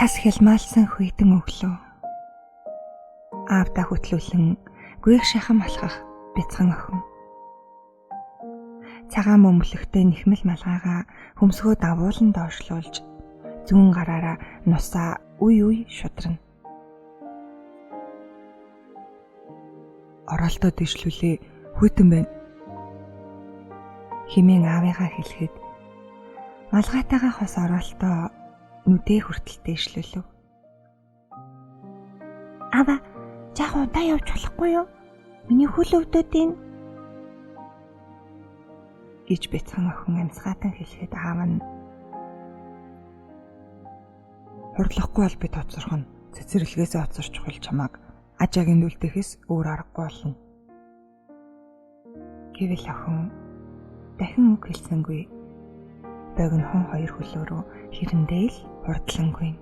Цас хялмаалсан хүйтэн өглөө. Аавда хөтлүүлэн гүйх шахам алхах бяцхан охин. Цагаан мөмлөгтэй нэхмэл малгайгаа хөмсгөө давуулан доошлуулж зүүн гараараа нусаа үе шудрана. Оролдоод дэвшлүүлээ хүйтэн байна. Химэн аавыгаа хэлэхэд малгайтайгаа хос оролтоо нүдээ хүртэл дэвшлүүлв. Ава, жаа удаа явж болохгүй юу? Миний хөл өвдөд ийн. Гэж бяцхан охин амсгаатан хэлэхэд аав нь хурлахгүй бол би тоцорхон цэцэрлэгээс оцорч хул чамааг ажаагийн дүлтэхээс өөр аргагүй болно. Гэвэл охин дахин үг хэлсэнгүй. Богинохон хоёр хөлөөрөө хэрэндээ л хурдлангүй.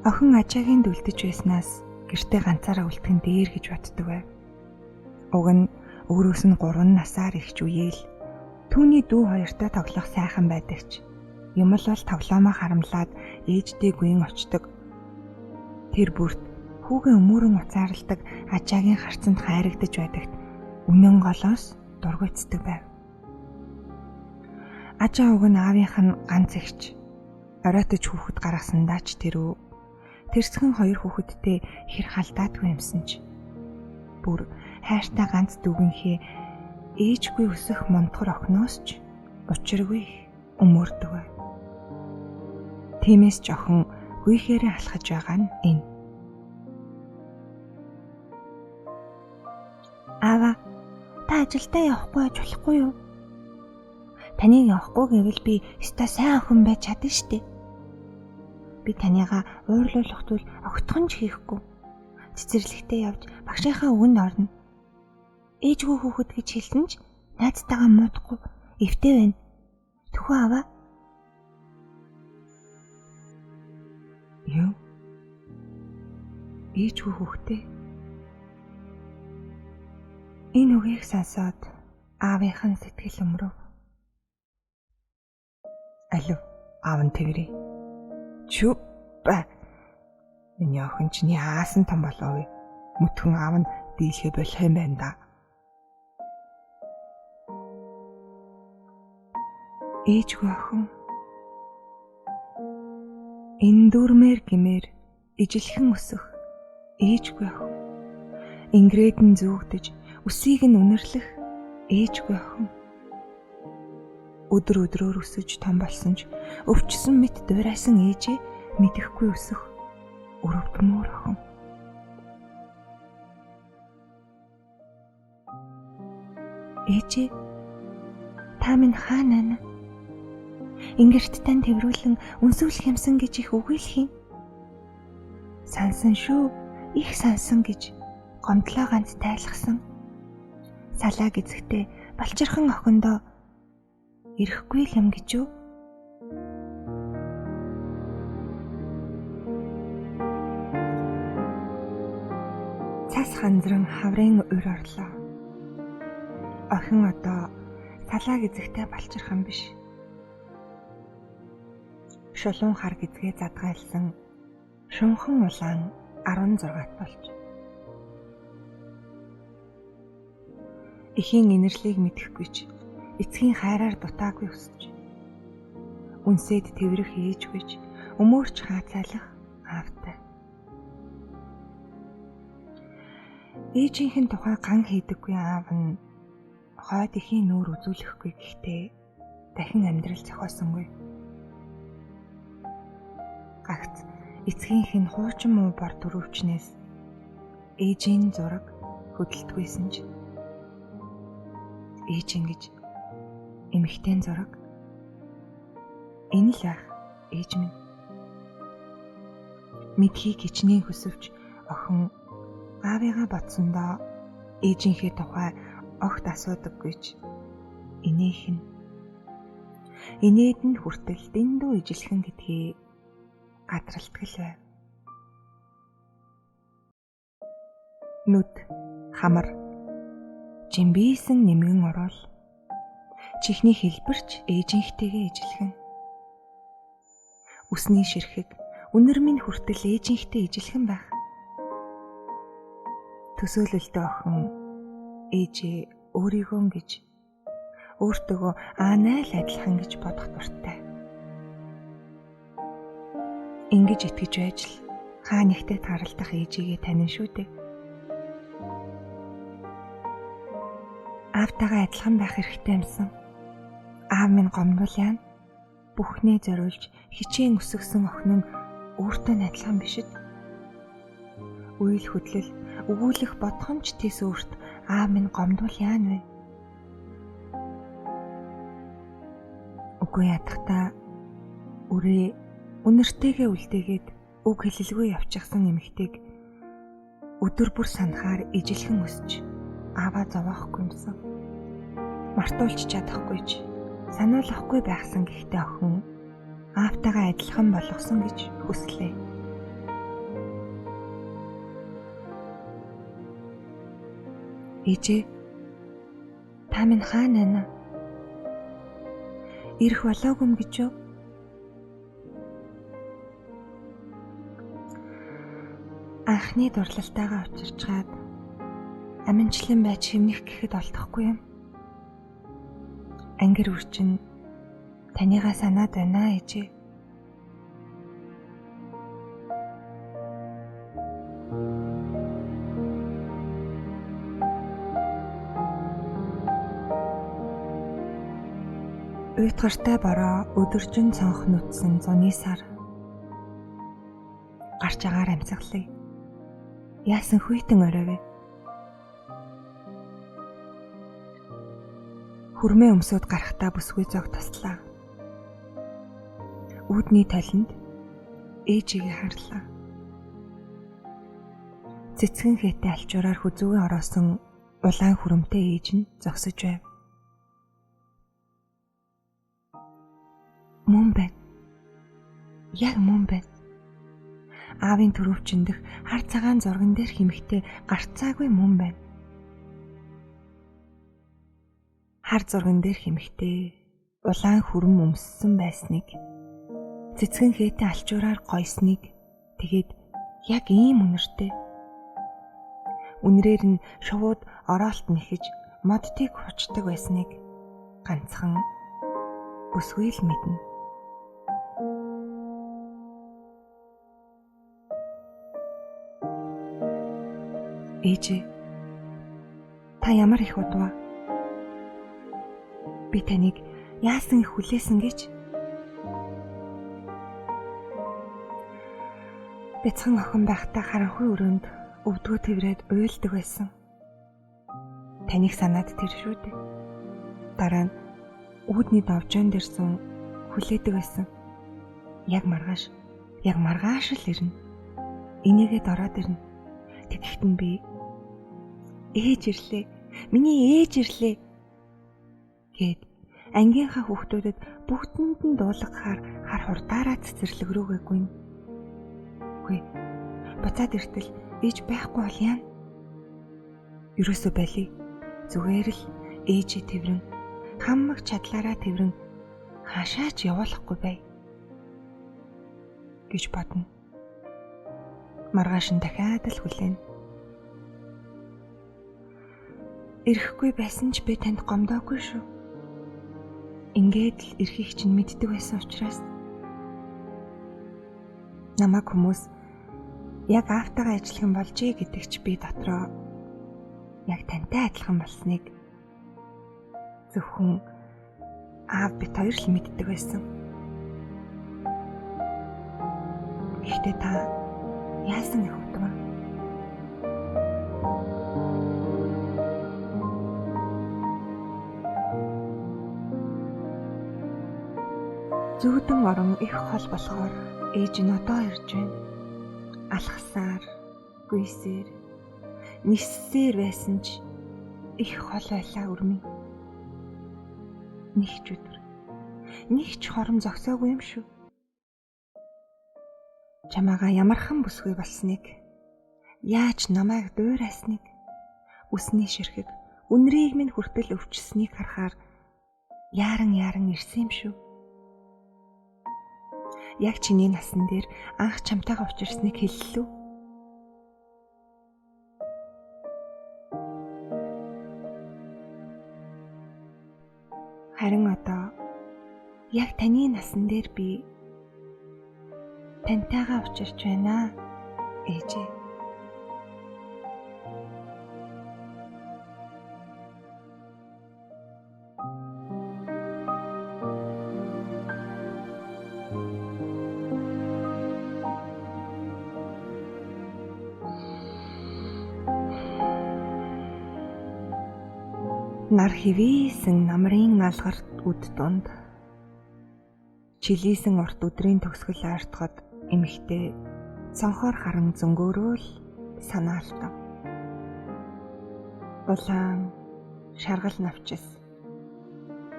Охин ажаагийн дүлдэж байснаас гэртээ ганцаараа үлдхэн дээр гэж боддог байв. Уг нь өөрөөс нь 3 насаар ихч үеэл түүний дүү хоёртой тоглох сайхан байдагч. Юм л бол тоглоомоо харамлаад ээжтэй гүйн очдог. Тэр бүрт хүүгээ өмөрөн уцаарладаг ажаагийн харцанд хайрагдаж байдагт үнэн голоос дургуйцдаг байв. Ажаа уг нь аавынх нь ганц ихч. Оройтож хүүхэд гаргасандаа ч тэрсгэн 2 хүүхэдтэй хэр халдаадгүй юмсан ч бүр хайртай ганц дүүгийнхээ ээжгүй өсөх монтгор охиноос ч учиргүй өмөрдөг байв. Тиймээс ч охин гүйхээрээ алхаж байгаа нь энэ. Аава, та ажилдаа явахгүй болохгүй юу? Таныг явахгүй гэвэл би өстой сайн охин байж чадна штэ. Би танийгаа уурлуулах зүйл огтхон ч хийхгүй. Цэцэрлэгтээ явж багшийнхаа үгэнд орно. Ээжгүй хүүхэд гэж хэлсэн ч найзтайгаа муудахгүй эвтэй байна. Түхүү аваа. Юу? Ээжгүй хүүхдээ? Энэ үгийг сонсоод аавынх нь сэтгэл өмрөв. Алив, аав нь тэгрээ. Чүп. Миний охин чинь яасан том болов? Мөтгөн аав нь дийлхэ болох юм байна да. Ээжгүй охин. Эндүрмээр гимээр ижилхэн өсөх ээжгүй охин. Ингрээд нь зүгдэж үсийг нь үнэрлэх ээжгүй охин. Өдрөөр өсөж том болсон ч өвчсөн мэт дуурайсан ээжээ мэдэхгүй өсөх өрөвдмөр охин. Ээжээ, та минь хаана? Ингэрт тань тэрвүүлэн үнсүүлэх юмсан гэж их үгүйлэх юм. Сансан шүү, их сансан гэж гомдлоо ганц тайлхсан. Салаа гизгтээ балчирхан охиндоо ирэхгүй юм гэж юу? Цас хандран хаврын өр орлоо. Охин одоо салаа гизгтээ балчирхан биш. Шулуун хар гизгээ задгайлсан шунхан улаан 16-т болж. Эхийн инэрлийг мэдэхгүй ч эцгийн хайраар дутаагүй өсөж. Үнсээд тэрвэрх ээжгүйч өмөрч хаацайлах аавтай. Ээжийнхэн тухай ган хийдэггүй аав нь хойд эхийн нүүр үзүүлэхгүй гэхдээ дахин амьдрал зохиосонгүй. Гагц эцгийнх нь хуучин муу бор төрөвчнээс ээжийн зураг хөдөлтгүйсэн ч ээж ингэж эмэгтэй зураг. Энэ л ах ээж минь. Мэдхийг хичнээн хүсвч охин аавыгаа бодсондоо ээжийнхээ тухай огт асуудаггүйч инээх нь. Инээд нь хүртэл дэндүү ижилхэн гэдгийг гадралтгал байв. Нүд, хамар, жимбийсэн нэмгэн орол чихний хэлбэрч ээжийнхтэйгээ ижилхэн. Үсний ширхэг үнэр минь хүртэл ээжинхтэй ижилхэн байх. Төсөөлөлтөө охин ээжээ өөрийгөө гэж өөртөөгөө анайл адилхан гэж бодох дуртай. Ингэж итгэж байж л хаа нэгтэй таралдах ээжигээ танин шүү дээ. Аавтайгаа адилхан байх хэрэгтэй юмсан. Аав минь гомдвол яана. Бүхнээ зориулж хичээн өсгсөн охин нь өөртөө адилхан биш эд. Үйл хөдлөл өгүүлэх бодхомч тэс өөрт аав минь гомдвол яана вэ? Үгүй ядахта үрээ үнэртэйгээ үлдээгээд үг хэлэлгүй явчихсан эмэгтэйг өдөр бүр санахаар ижилхэн өсч ааваа зовоохгүй юмсан. Мартуулж чадахгүй ч сануулахгүй байхсан гэхдээ охин аавтайгаа адилхан болгосон гэж хүслээ. Ээжээ, та минь хаана байна? Ирэх болоогүй гэж юу? Анхны дурлалтайгаа учирчгаад аминчлан байж хэмнэх гэхэд олдохгүй юм. Ангир үрчин таныгаа санаад байна ээжээ. Уйтгартай бороо өдөржин цонх нүдсэн зуны сар гарч агаар амьсгалыг яасан хүйтэн оройв. Хүрмээ өмсөд гарахтаа бүсгүй зог туслаа. Үүдний толинд ээжигээ харлаа. Цэцгэн хээтэй алчуураар хүзүүгээ ороосон улаан хүрэмтэй ээж нь зогсож байв. Мөн байна. Яг мөн байна. Аавын төрөвчөндөх хар цагаан зурган дээр химхтэй гарцаагүй мөн байна. Хар зурган дээр химхтэй улаан хүрм өмссөн байсныг, цэцгэн хээтэй алчуураар гойсныг, тэгээд яг ийм үнэртэй. Үнрээр нь шувууд ороолт нэхэж модтыг хучдаг байсныг ганцхан бүсгүй л мэднэ. Ээжээ, та ямар их удаа би таныг яасан их хүлээсэн гэж? Бяцхан охин байхдаа харанхуй өрөөнд өвдгөө тэврээд уйлдаг байсан. Таныг санаад тэр шүү дээ. Дараа нь үүдний довжоон дээр сун хүлээдэг байсан. Яг маргааш л ирнэ. Энийгээд ороод ирнэ. Тэгэхэд нь би ээж ирлээ. Миний ээж ирлээ гэд ангийнхаа хүүхдүүдэд бүгдэнд нь дуулгахаар хар хурдаараа цэцэрлэг рүүгээ гүйн. Үгүй. Буцаад иртэл ээж байхгүй бол яана? Ерөөсөө байли. Зүгээр л ээжээ тэврэн хамаг чадлаараа тэврэн хаашаач явуулахгүй бай гэж бодно. Маргааш нь дахиад л хүлээнэ. Ирэхгүй байсан ч би танд гомдоогүй шүү. Ингээд л ирэхийг чинь мэддэг байсан учраас намайг хүмүүс яг аавтайгаа ажиллах болжээ гэдэг ч би дотроо яг тантай адилхан болсныг зөвхөн аав бит хоёр л мэддэг байсан. Гэхдээ та яасан их утга? Зүүдэн орон их хол болохоор ээж нь одоо ирж байна. Алхасаар, гүйсээр, ниссээр байсан ч их хол байлаа өрмөн. Нэг ч өдөр, нэг ч хором зогсоогүй юм шүү. Чамаага ямархан бүсгүй болсныг, яаж намайг дуурайсныг, үсний ширхэг үнрийг минь хүртэл өвчснийг харахаар яаран ирсэн юм шүү. яг чиний насан дээр анх чамтайгаа учирсныг хэллээ. Харин одоо яг таны насан дээр би таньтайгаа учирч байна, ээжээ. Нар хэвээсэн намрын алгарт үд дунд чилийсэн урт өдрийн төгсгөл артгад эмэгтэй цонхоор харан зөнгөөрөөл санаалтав. Улаан шаргал навчис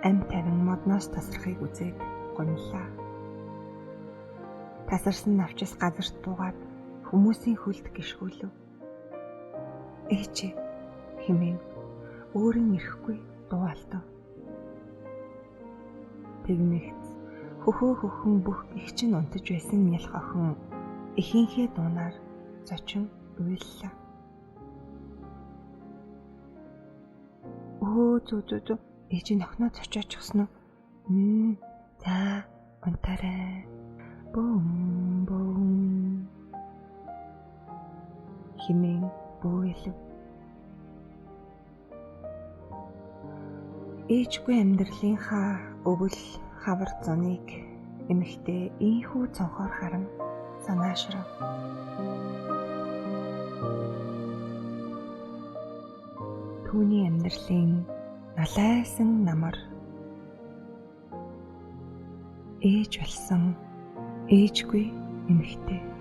ам тавин модноос тасрахыг үзээд гомлоо. Тасарсан навчис газарт буугаад хүмүүсийн хөлд гიშгүүлв. Ээжээ хэмээн өөрийн ирэхгүй дууалтав. Тэгмэгц хөхөн бүх их чинь унтаж байсан нялх охин эхийнхээ дуунаар зочин уйллаа. Зөө ээж нь охиноо зочооч гисэн үү? За унтаарай. Бум химэн бөөлөв. Ээжгүй амьдралынхаа өвөл хавар зуныг эмэгтэй ийхүү цонхоор харан санаашрав. Түүний амьдралын налайсан намар ээж болсон ээжгүй эмэгтэй.